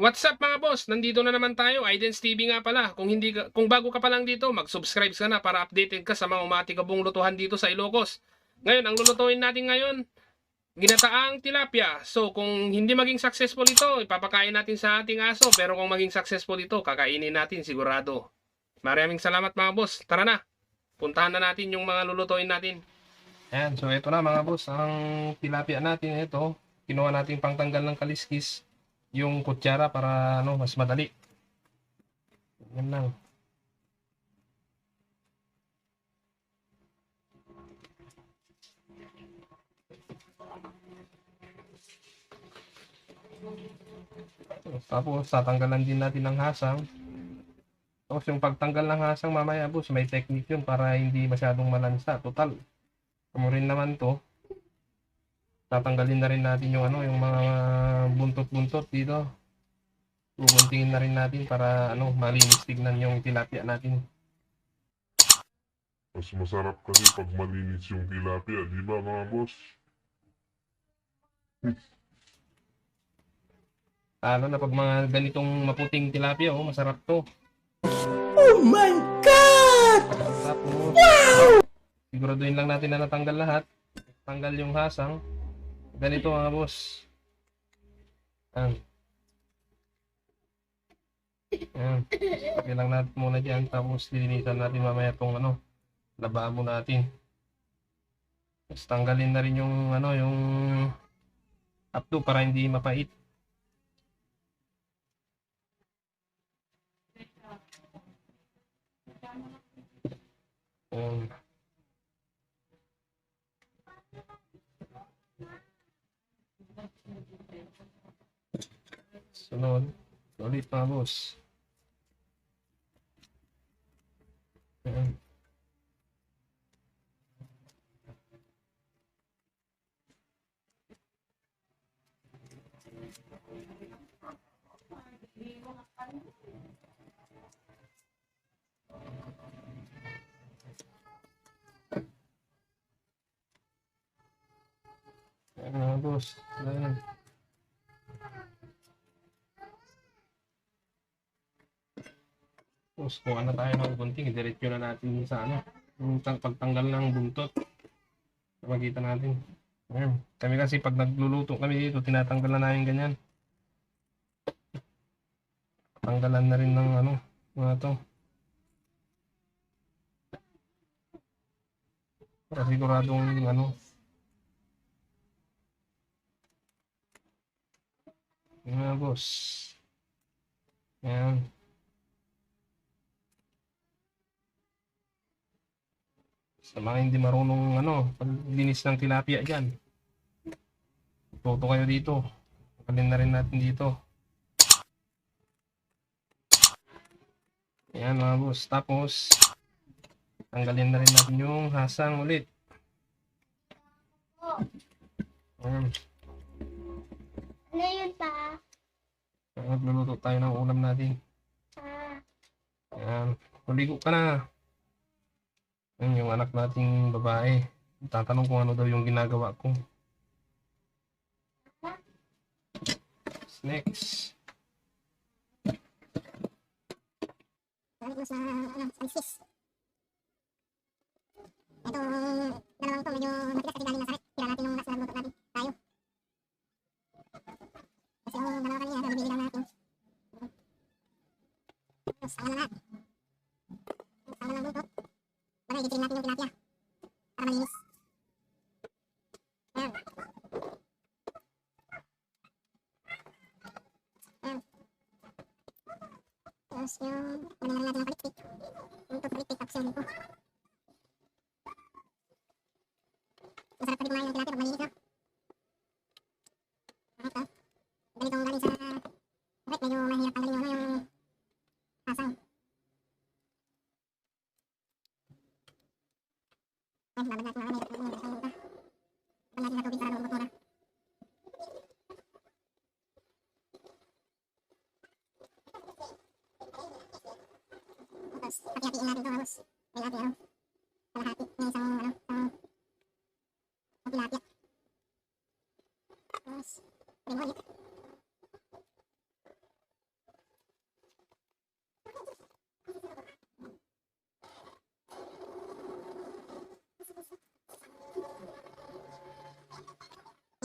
What's up mga boss? Nandito na naman tayo, Idens TV nga pala. Kung bago ka pa lang dito, mag-subscribe ka na para updated ka sa mga umatikabong lutuhan dito sa Ilocos. Ngayon, ang lulutuin natin ngayon, ginataang tilapia. So, kung hindi maging successful ito, ipapakain natin sa ating aso. Pero kung maging successful ito, kakainin natin sigurado. Maraming salamat mga boss. Tara na, puntahan na natin yung mga lulutuin natin. Ayan, so ito na mga boss, ang tilapia natin ito. Kinuha natin pangtanggal ng kaliskis. Yung kutsara para mas madali. Yan lang. Tapos tatanggalan din natin ng hasang. Tapos yung pagtanggal ng hasang mamaya boss, may technique yun para hindi masyadong malansa. Total, kamo rin naman to. Tatanggalin na rin natin yung yung mga buntot-buntot dito. Bubuntingin na rin natin para malinis tignan yung tilapia natin. Mas masarap kasi pag malinis yung tilapia, di ba mga boss? Lalo na pag mga ganitong maputing tilapia, masarap to. Oh my God! Tapos, siguraduhin lang natin na natanggal lahat. Tanggal yung hasang. Ganito mga boss. Ayan. Ayan. Lagyan lang natin muna dyan. Tapos lilinisan natin mamaya itong lababo natin. Tapos tanggalin na rin yung yung apdo para hindi mapait. Ayan. Sunod. Ulit mga boss. Ayan. Ayan mga boss. Ayan. Tapos kuha na tayo ng gunting, diretso na natin sa yung pagtanggal ng buntot. Makita natin. Ayan. Kami kasi pag nagluluto kami dito, tinatanggal na namin ganyan. Tanggalan na rin ng mga to. Para siguradong mga boss. Ayan. Sa mga hindi marunong paglinis ng tilapia dyan, tuto kayo dito. Kalin na rin natin dito. Ayan mga boss. Tapos tanggalin na rin natin yung hasang ulit. Ayan. Ano yun pa? Magluluto tayo ng ulam natin. Ayan. Kuligo ka na. Ayan yung anak nating babae. Tatanong kung ano daw yung ginagawa ko. Next. Gamit mo sa alisis. Ito, dalawang to medyo matigas kasi galing masakit. Tira natin yung last na luto natin. Tayo. Kasi yung dalawa kanina, nabibili lang natin. Tapos, sama na lahat. Sama na ng buntot. Bagay, gitirin natin yung tilapia. Para malinis. Ayan. Ayan. Tapos yung, na natin ng palikpik. Yung to palikpik, tapos yung dito. Masarap pa rin kumain ng tilapia pag malinis na. Ito. Ganitong galing sa rep, medyo mahirap tanggalin yung hasang. Ay, babad natin mga kamay. Babad natin sa tubig para lumabot muna. Tapos, hati-hatiin natin ito, halos. May natin, kalahati. May isang, isang tilapia. Tapos, rin ulit.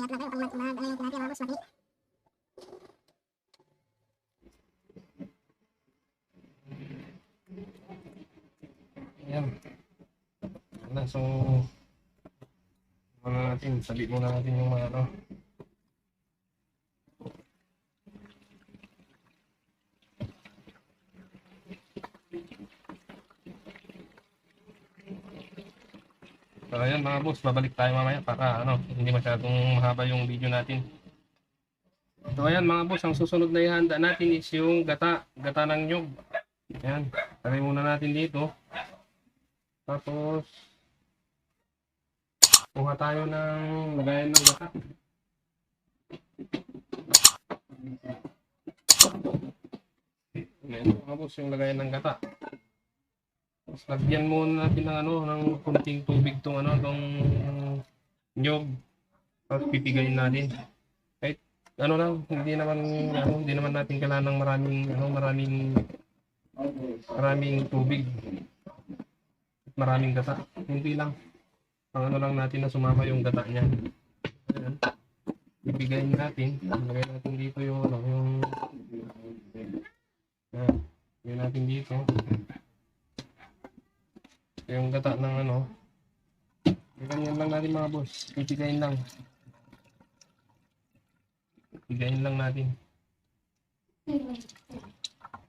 Ingat lang kayo, pag ano yung tilapia mga boss, matinik. Ayan. Ayan, so sabi muna natin yung mga ano. So ayan mga boss, babalik tayo mamaya para ano, hindi masyadong mahaba yung video natin. So ayan mga boss, ang susunod na ihanda natin is yung gata ng nyug. Ayan, lagay muna natin dito. Tapos kuha tayo ng lagayan ng gata. Ayan mga boss, yung lagayan ng gata. Tapos lagyan muna natin ng ano, ng kunting tubig tong ano, tong nyog. Tapos pipigayin natin. Kahit ano lang, hindi naman natin kailangan ng maraming tubig. At maraming gata. Hindi lang. Pang ano lang natin na sumama yung gata niya. Ayan. Pipigayin natin. Lagay natin dito yung ano, ayan. Lagay natin dito. Yung gata ng ano, ganyan lang natin mga boss, pipigayin lang natin,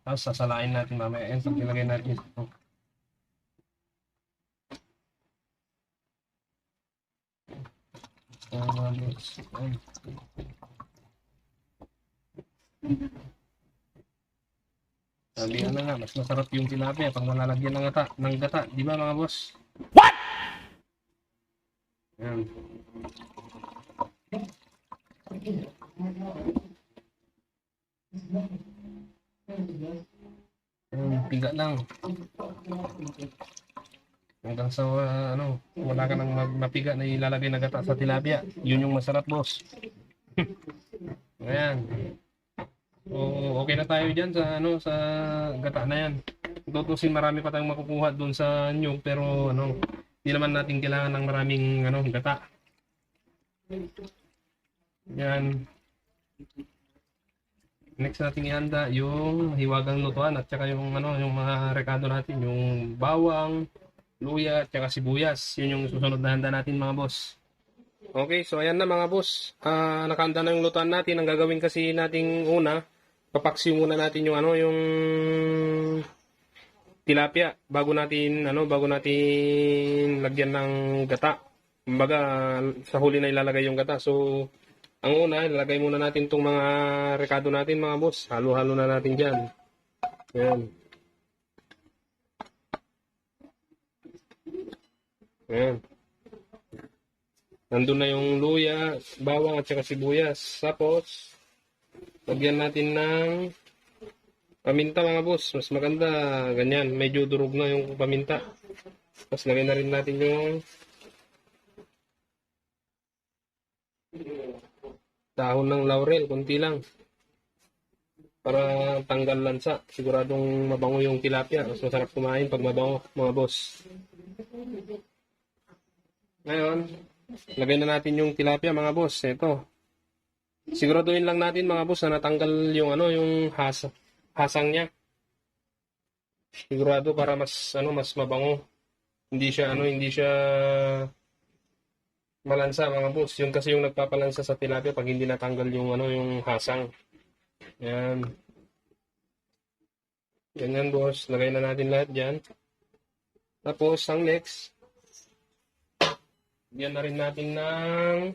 tapos sasalain natin mamaya. Yan, pag nilagay natin ito, mga boss, ayan. Sabi na nga, mas masarap yung tilapia pag nalalagyan ng gata, di ba mga boss? What? Ayan. Piga lang. Hanggang sa wala ka nang mapiga na ilalagay na gata sa tilapia. Yun yung masarap, boss. Ayan. So, okay na tayo dyan sa gata na yan. Tutusin, marami pa tayong makukuha doon sa nyug, pero hindi naman natin kailangan ng maraming gata. Yan. Next nating ihanda yung hiwagang lutuan at saka yung mga rekado natin, yung bawang, luya at saka sibuyas. Yun yung susunod na handa natin mga boss. Okay, so ayan na mga boss. Nakahanda na yung lutuan natin. Ang gagawin kasi nating una, papaksiw muna natin yung yung tilapia bago natin lagyan ng gata. Kumbaga sa huli na ilalagay yung gata. So ang una, ilalagay muna natin tong mga rekado natin mga boss. Halo-halo na natin diyan. Ayan. Ayan. Nandun na yung luya, bawang at saka sibuyas. Tapos lagyan natin ng paminta mga boss. Mas maganda ganyan. Medyo durog na yung paminta. Tapos lagyan na rin natin yung dahon ng laurel. Kunti lang. Para tanggal lansa. Siguradong mabango yung tilapia. Mas masarap kumain pag mabango mga boss. Ngayon, lagay na natin yung tilapia mga boss. Ito. Siguraduhin lang natin mga boss na natanggal yung yung hasang niya. Sigurado para mas mabango. Hindi siya malansa mga boss. Yun kasi yung nagpapalansa sa tilapia pag hindi natanggal yung yung hasang. Yan. Ganyan boss. Lagay na natin lahat diyan. Tapos ang next, diyan na rin natin ng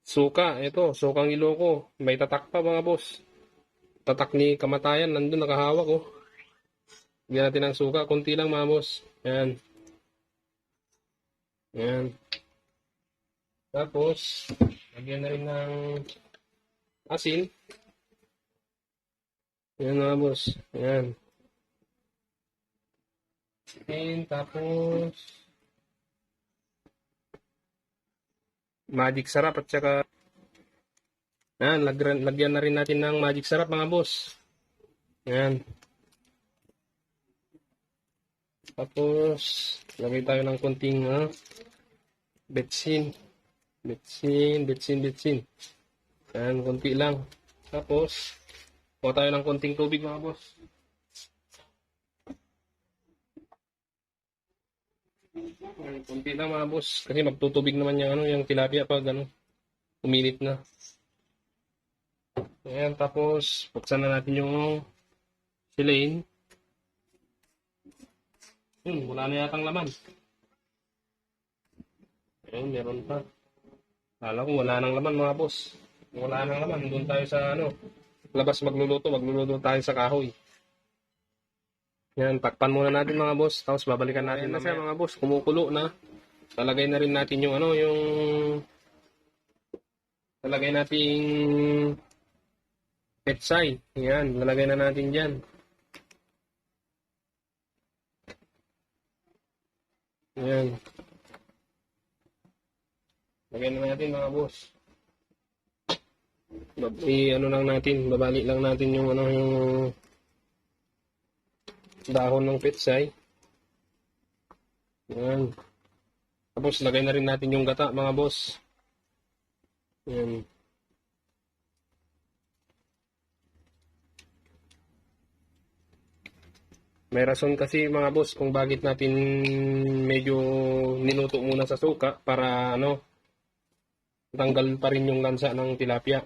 suka. Ito, sukang Iloko. May tatak pa mga boss. Tatak ni kamatayan. Nandun nakahawak oh. Diyan natin ng suka. Kunti lang mga boss. Ayan. Ayan. Tapos, lagyan na rin ng asin. Ayan mga boss. Ayan. And tapos magic sarap at saka lagyan na rin natin ng magic sarap mga boss. Ayan. Tapos lagay tayo ng konting betsin. Bitsin. Yan, konti lang. Tapos, kuha tayo ng konting tubig mga boss. Yan, konti lang mga boss. Kasi magtutubig naman yung tilapia pag uminit na. Ayan, tapos, buksan na natin yung silane. Wala na yatang laman. Ayun, meron pa. Kala ko wala nang laman mga boss. Wala nang laman. Doon tayo sa labas magluluto tayo sa kahoy. Yan, takpan muna natin mga boss. Tapos babalikan natin na siya mga boss. Kumukulo na. Talagay na rin natin yung talagay nating petsay. Yan, lalagay na natin dyan. Yan. Lagyan na natin mga boss. Babali lang natin yung dahon ng petsay. Yan. Tapos lagay na rin natin yung gata mga boss. Yan. May rason kasi mga boss kung bakit natin medyo niluto muna sa suka para tanggal pa rin yung lansa ng tilapia.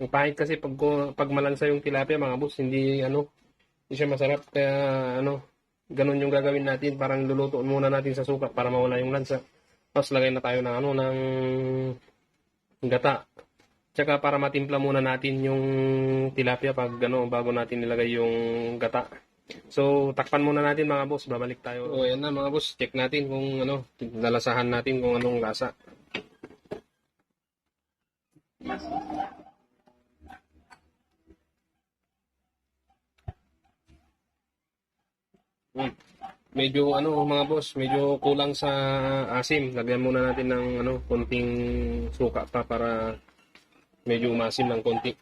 Ang pahit kasi pag malansa yung tilapia mga boss, hindi siya masarap kaya ganun yung gagawin natin, parang luluto muna natin sa suka para mawala yung lansa. Tapos lagay na tayo ng gata. Tsaka para matimpla muna natin yung tilapia pag bago natin nilagay yung gata. So, takpan muna natin mga boss, babalik tayo. So, ayan na mga boss, check natin kung lalasahan natin kung anong lasa. Medyo mga boss, medyo kulang sa asim. Lagyan muna natin ng konting suka pa para medyo umasim ng konti.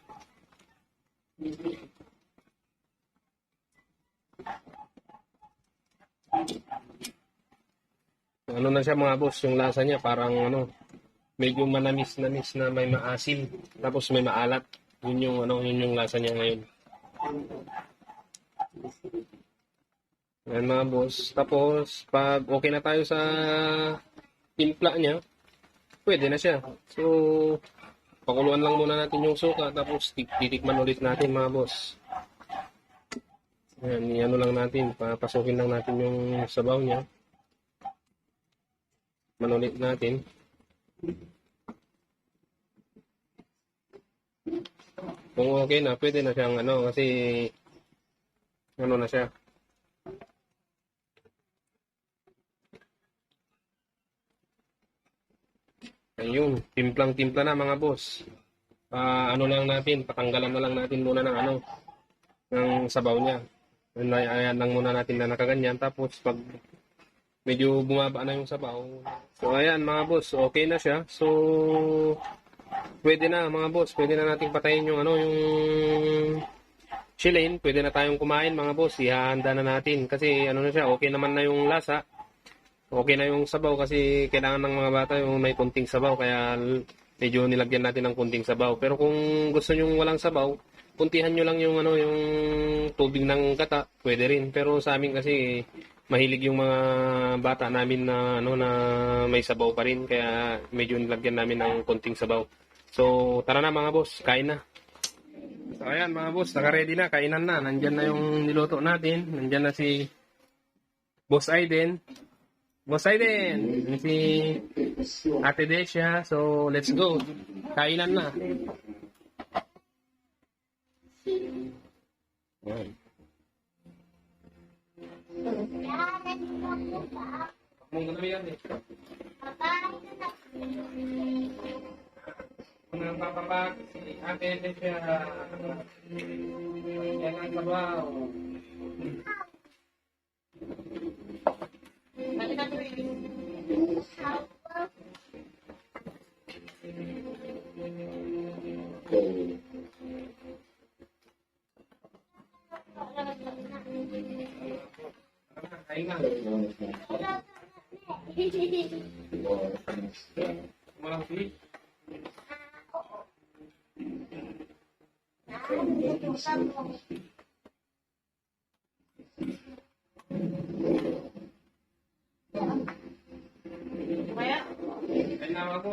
Na siya mga boss, yung lasa niya parang medyo manamis-namis na may maasim, tapos may maalat. Yun yung lasa niya ngayon. Ayan mga boss. Tapos pag okay na tayo sa timpla niya, pwede na siya. So pakuluan lang muna natin yung suka, tapos titikman ulit natin mga boss. Ayan, lang natin, papasukin lang natin yung sabaw niya. Manulit natin. Kung okay na, pwede na siyang kasi na siya. Ayun, timplang-timpla na mga boss. Lang natin, patanggalan na lang natin muna ng sabaw niya. Ayan lang muna natin na nakaganyan. Tapos pag medyo bumaba na yung sabaw. So ayan mga boss, okay na siya. So pwede na mga boss, pwede na nating patayin yung yung silane. Pwede na tayong kumain mga boss. Ihahanda na natin kasi na siya, okay naman na yung lasa. Okay na yung sabaw kasi kailangan ng mga bata yung may kunting sabaw, kaya medyo nilagyan natin ng kunting sabaw. Pero kung gusto nyo walang sabaw, puntihan nyo lang yung yung tubig ng gata, pwede rin. Pero sa amin kasi mahilig yung mga bata namin na na may sabaw pa rin, kaya medyo nilagyan namin ng konting sabaw. So tara na mga boss, kain na. So ayan mga boss, naka-ready na, kainan na. Nandyan na yung niluto natin. Nandyan na si Boss Aiden. Boss Aiden, si Ate Desha. So let's go, kainan na. Ayan. Mong gabi yan eh. Kung nagpapapag si Ate Desha, yan ang sabaw. Kain na. Malaki. Kailangan ko.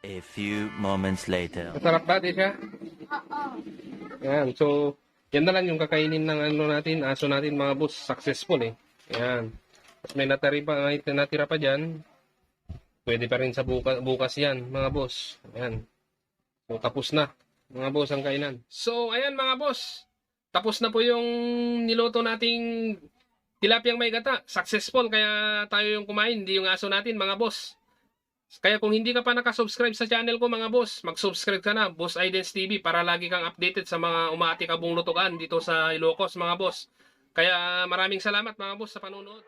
A few moments later. Masarap ba, di siya? Yan, so, yan na lang yung kakainin ng ano natin, aso natin mga boss, successful eh. Yan. Tapos may natira pa dyan. Pwede pa rin sa bukas yan, mga boss. Yan. So, tapos na, mga boss, ang kainan. So, ayan mga boss. Tapos na po yung niluto nating tilapiyang may gata. Successful, kaya tayo yung kumain, hindi yung aso natin, mga boss. Kaya kung hindi ka pa nakasubscribe sa channel ko mga boss, mag-subscribe ka na, Boss Aidens TV, para lagi kang updated sa mga umaatikabong lutuan dito sa Ilocos mga boss. Kaya maraming salamat mga boss sa panonood.